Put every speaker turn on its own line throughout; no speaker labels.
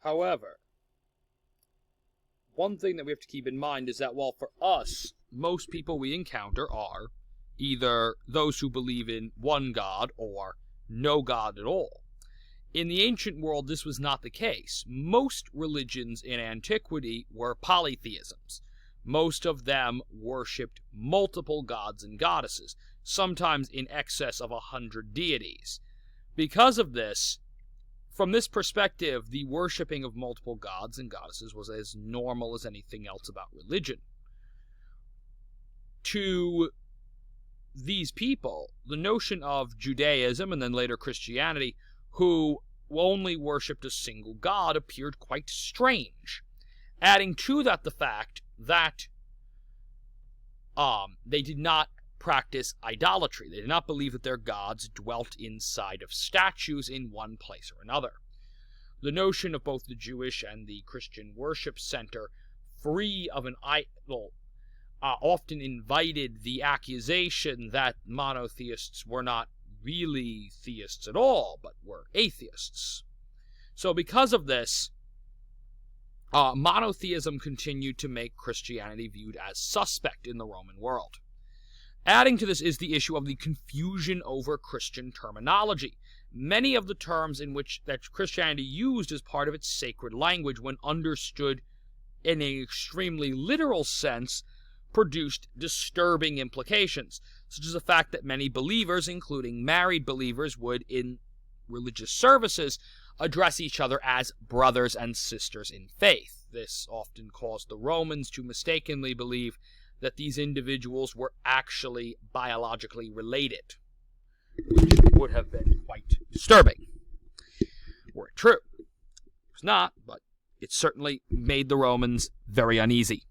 However, one thing that we have to keep in mind is that while for us, most people we encounter are either those who believe in one God or no God at all. In the ancient world, this was not the case. Most religions in antiquity were polytheisms. Most of them worshipped multiple gods and goddesses, sometimes in excess of 100 deities. Because of this, from this perspective, the worshipping of multiple gods and goddesses was as normal as anything else about religion. To these people, the notion of Judaism and then later Christianity, who only worshipped a single god, appeared quite strange. Adding to that the fact that they did not practice idolatry. They did not believe that their gods dwelt inside of statues in one place or another. The notion of both the Jewish and the Christian worship center, free of an idol, often invited the accusation that monotheists were not really theists at all, but were atheists. So because of this, monotheism continued to make Christianity viewed as suspect in the Roman world. Adding to this is the issue of the confusion over Christian terminology. Many of the terms in which that Christianity used as part of its sacred language, when understood in an extremely literal sense, produced disturbing implications, such as the fact that many believers, including married believers, would, in religious services, address each other as brothers and sisters in faith. This often caused the Romans to mistakenly believe that these individuals were actually biologically related, which would have been quite disturbing were it true. It was not, but it certainly made the Romans very uneasy.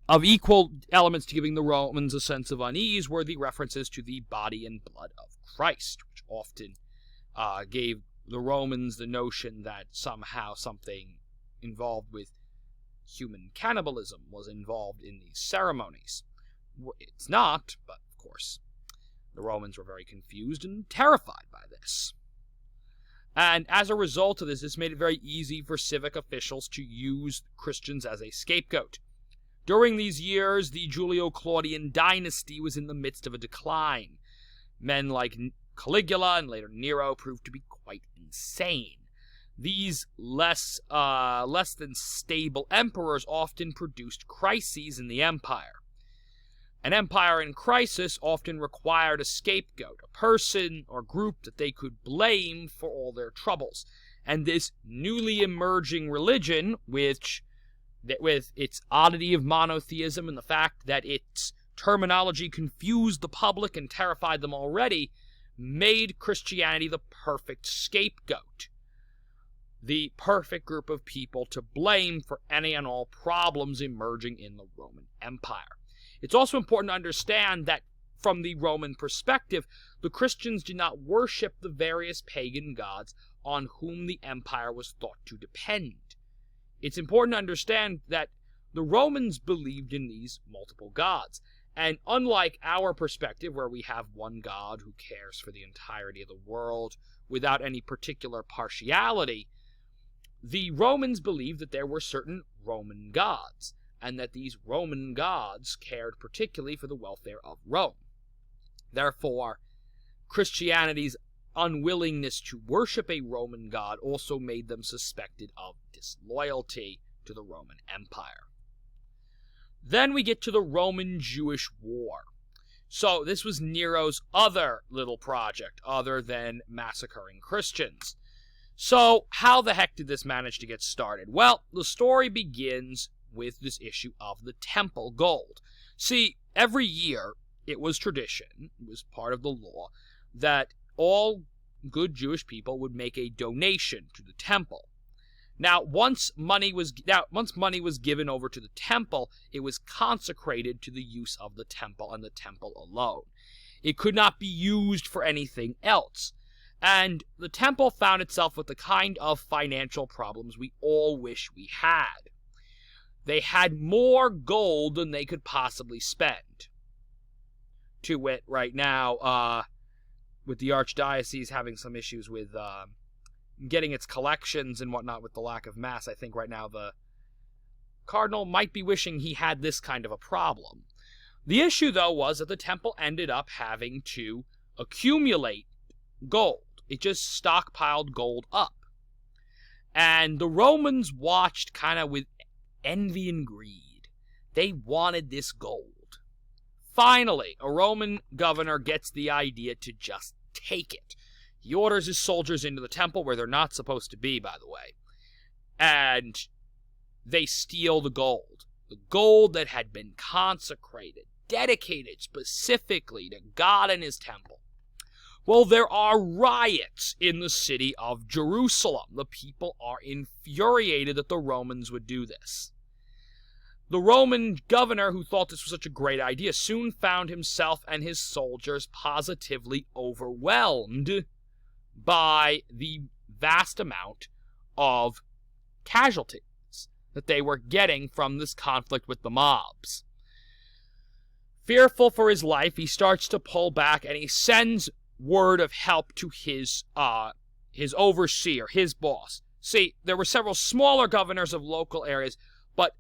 Of equal elements to giving the Romans a sense of unease were the references to the body and blood of Christ, which often gave the Romans the notion that somehow something involved with human cannibalism was involved in these ceremonies. It's not, but of course, the Romans were very confused and terrified by this. And as a result of this, this made it very easy for civic officials to use Christians as a scapegoat. During these years, the Julio-Claudian dynasty was in the midst of a decline. Men like Caligula and later Nero proved to be quite insane. These less than stable emperors often produced crises in the empire. An empire in crisis often required a scapegoat, a person or group that they could blame for all their troubles. And this newly emerging religion, with its oddity of monotheism and the fact that its terminology confused the public and terrified them already, made Christianity the perfect scapegoat, the perfect group of people to blame for any and all problems emerging in the Roman Empire. It's also important to understand that from the Roman perspective, the Christians did not worship the various pagan gods on whom the empire was thought to depend. It's important to understand that the Romans believed in these multiple gods. And unlike our perspective, where we have one God who cares for the entirety of the world without any particular partiality, the Romans believed that there were certain Roman gods, and that these Roman gods cared particularly for the welfare of Rome. Therefore, Christianity's unwillingness to worship a Roman god also made them suspected of disloyalty to the Roman Empire. Then we get to the Roman-Jewish War. So this was Nero's other little project, other than massacring Christians. So how the heck did this manage to get started? Well, the story begins with this issue of the temple gold. See, every year it was tradition, it was part of the law, that all good Jewish people would make a donation to the temple. Now, once money was given over to the temple, it was consecrated to the use of the temple and the temple alone. It could not be used for anything else. And the temple found itself with the kind of financial problems we all wish we had. They had more gold than they could possibly spend. To wit, right now, with the archdiocese having some issues with getting its collections and whatnot with the lack of mass. I think right now the cardinal might be wishing he had this kind of a problem. The issue, though, was that the temple ended up having to accumulate gold. It just stockpiled gold up. And the Romans watched kind of with envy and greed. They wanted this gold. Finally, a Roman governor gets the idea to just take it. He orders his soldiers into the temple, where they're not supposed to be, by the way, and they steal the gold. The gold that had been consecrated, dedicated specifically to God and his temple. Well, there are riots in the city of Jerusalem. The people are infuriated that the Romans would do this. The Roman governor, who thought this was such a great idea, soon found himself and his soldiers positively overwhelmed by the vast amount of casualties that they were getting from this conflict with the mobs. Fearful for his life, he starts to pull back, and he sends word of help to his overseer, his boss. See, there were several smaller governors of local areas, but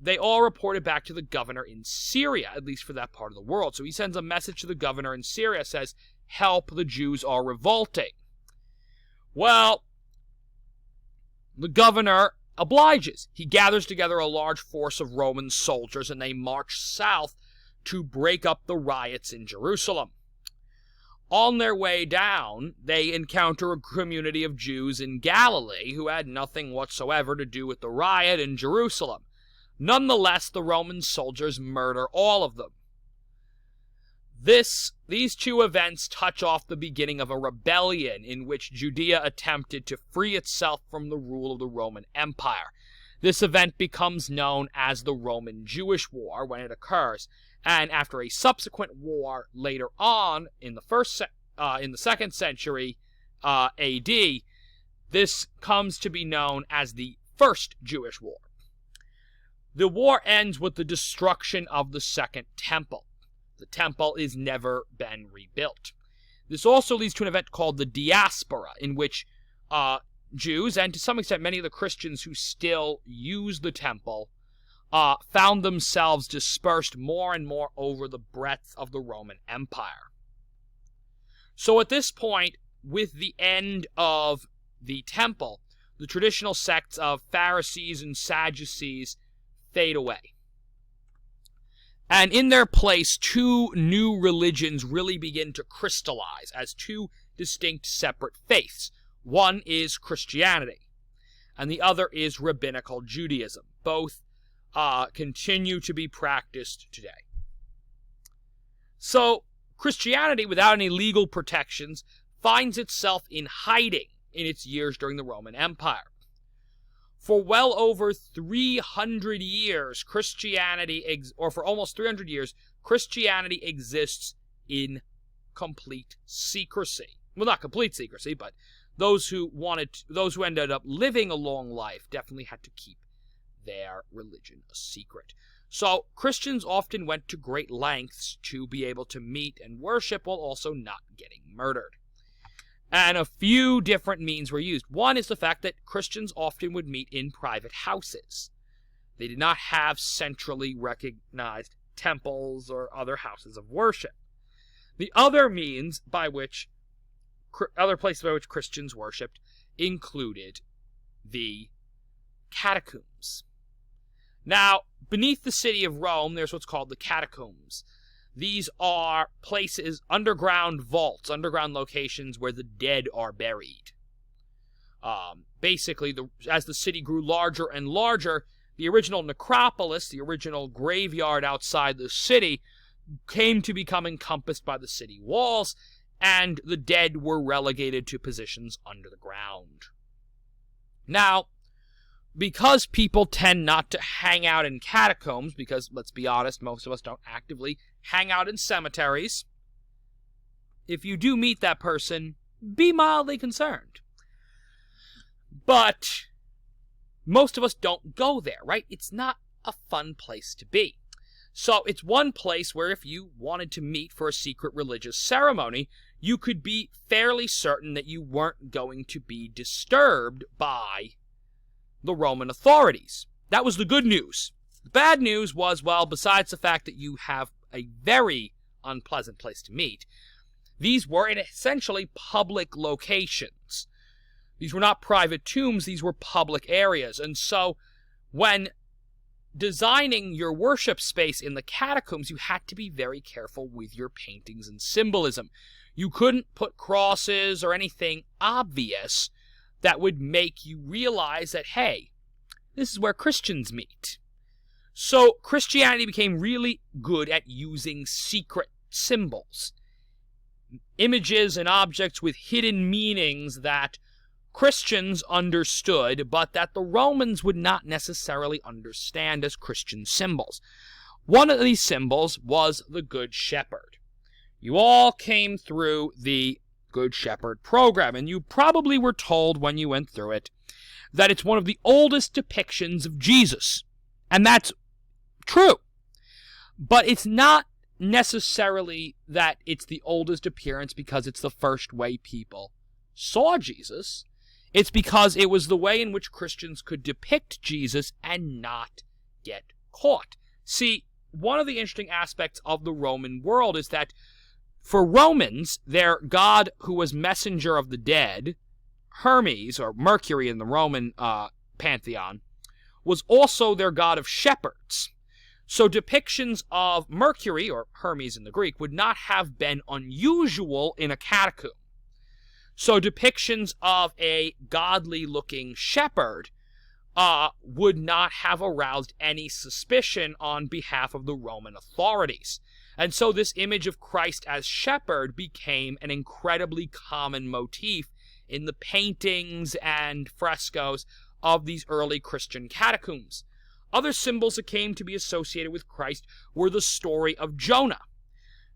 they all reported back to the governor in Syria, at least for that part of the world. So he sends a message to the governor in Syria, says, "Help, the Jews are revolting." Well, the governor obliges. He gathers together a large force of Roman soldiers, and they march south to break up the riots in Jerusalem. On their way down, they encounter a community of Jews in Galilee who had nothing whatsoever to do with the riot in Jerusalem. Nonetheless, the Roman soldiers murder all of them. These two events touch off the beginning of a rebellion in which Judea attempted to free itself from the rule of the Roman Empire. This event becomes known as the Roman-Jewish War when it occurs, and after a subsequent war later on in the 2nd century AD, this comes to be known as the First Jewish War. The war ends with the destruction of the Second Temple. The temple is never been rebuilt. This also leads to an event called the diaspora, in which Jews, and to some extent many of the Christians who still use the temple, found themselves dispersed more and more over the breadth of the Roman Empire. So at this point, with the end of the temple, the traditional sects of Pharisees and Sadducees fade away. And in their place, two new religions really begin to crystallize as two distinct separate faiths. One is Christianity, and the other is Rabbinical Judaism. Both continue to be practiced today. So, Christianity, without any legal protections, finds itself in hiding in its years during the Roman Empire. For well over 300 years, for almost 300 years, Christianity exists in complete secrecy. Well, not complete secrecy, but those who ended up living a long life definitely had to keep their religion a secret. So Christians often went to great lengths to be able to meet and worship while also not getting murdered. And a few different means were used. One is the fact that Christians often would meet in private houses. They did not have centrally recognized temples or other houses of worship. The other means other places by which Christians worshipped included the catacombs. Now, beneath the city of Rome, there's what's called the catacombs. These are places, underground vaults, underground locations where the dead are buried. Basically, as the city grew larger and larger, the original necropolis, the original graveyard outside the city, came to become encompassed by the city walls, and the dead were relegated to positions under the ground. Now, because people tend not to hang out in catacombs, because, let's be honest, most of us don't actively hang out in cemeteries, if you do meet that person, be mildly concerned. But most of us don't go there, right? It's not a fun place to be. So it's one place where if you wanted to meet for a secret religious ceremony, you could be fairly certain that you weren't going to be disturbed by the Roman authorities. That was the good news. The bad news was, well, besides the fact that you have a very unpleasant place to meet, these were in essentially public locations. These were not private tombs, these were public areas. And so when designing your worship space in the catacombs, you had to be very careful with your paintings and symbolism. You couldn't put crosses or anything obvious that would make you realize that, hey, this is where Christians meet. So Christianity became really good at using secret symbols, images and objects with hidden meanings that Christians understood, but that the Romans would not necessarily understand as Christian symbols. One of these symbols was the Good Shepherd. You all came through the Good Shepherd program, and you probably were told when you went through it that it's one of the oldest depictions of Jesus. And that's true. But it's not necessarily that it's the oldest appearance because it's the first way people saw Jesus. It's because it was the way in which Christians could depict Jesus and not get caught. See, one of the interesting aspects of the Roman world is that for Romans, their god who was messenger of the dead, Hermes, or Mercury in the Roman pantheon, was also their god of shepherds. So depictions of Mercury, or Hermes in the Greek, would not have been unusual in a catacomb. So depictions of a godly-looking shepherd would not have aroused any suspicion on behalf of the Roman authorities. And so this image of Christ as shepherd became an incredibly common motif in the paintings and frescoes of these early Christian catacombs. Other symbols that came to be associated with Christ were the story of Jonah.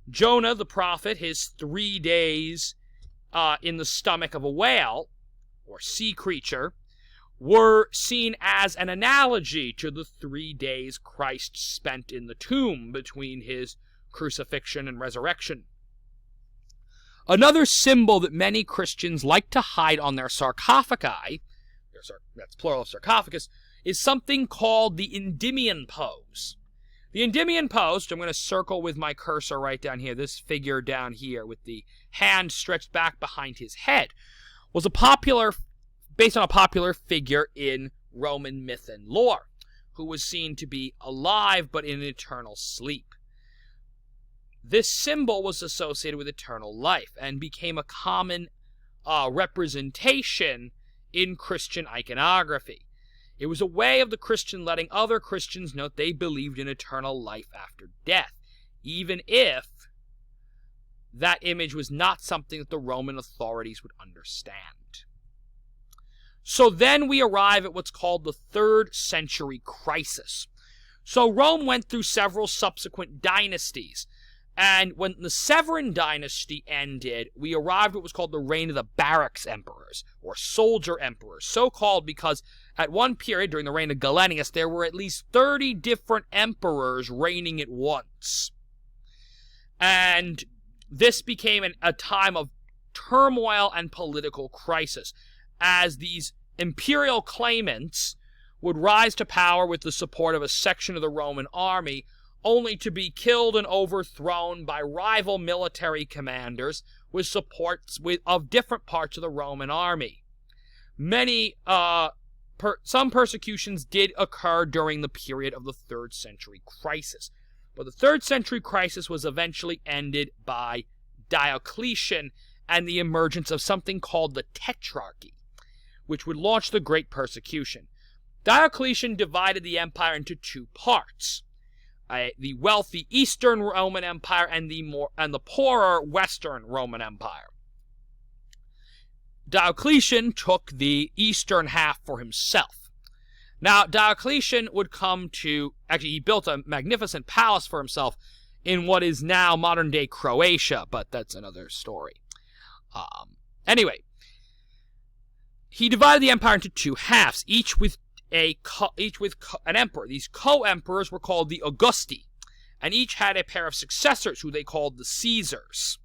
Jonah, the prophet, his 3 days in the stomach of a whale, or sea creature, were seen as an analogy to the 3 days Christ spent in the tomb between his crucifixion and resurrection. Another symbol that many Christians like to hide on their sarcophagi, that's plural of sarcophagus, is something called the Endymion pose. The Endymion pose, which I'm going to circle with my cursor right down here, this figure down here with the hand stretched back behind his head, was based on a popular figure in Roman myth and lore, who was seen to be alive but in eternal sleep. This symbol was associated with eternal life and became a common representation in Christian iconography. It was a way of the Christian letting other Christians know they believed in eternal life after death, even if that image was not something that the Roman authorities would understand. So then we arrive at what's called the 3rd century crisis. So Rome went through several subsequent dynasties, and when the Severan dynasty ended, we arrived at what was called the reign of the barracks emperors, or soldier emperors, so called because at one period during the reign of Galenius, there were at least 30 different emperors reigning at once. And this became a time of turmoil and political crisis, as these imperial claimants would rise to power with the support of a section of the Roman army, only to be killed and overthrown by rival military commanders with supports of different parts of the Roman army. Some persecutions did occur during the period of the 3rd century crisis, but the 3rd century crisis was eventually ended by Diocletian and the emergence of something called the Tetrarchy, which would launch the Great Persecution. Diocletian divided the empire into 2 parts. The wealthy Eastern Roman Empire and the poorer Western Roman Empire. Diocletian took the eastern half for himself. Now, Diocletian would he built a magnificent palace for himself in what is now modern-day Croatia, but that's another story. Anyway, he divided the empire into 2 halves, each with an emperor. These co-emperors were called the Augusti, and each had a pair of successors who they called the Caesars.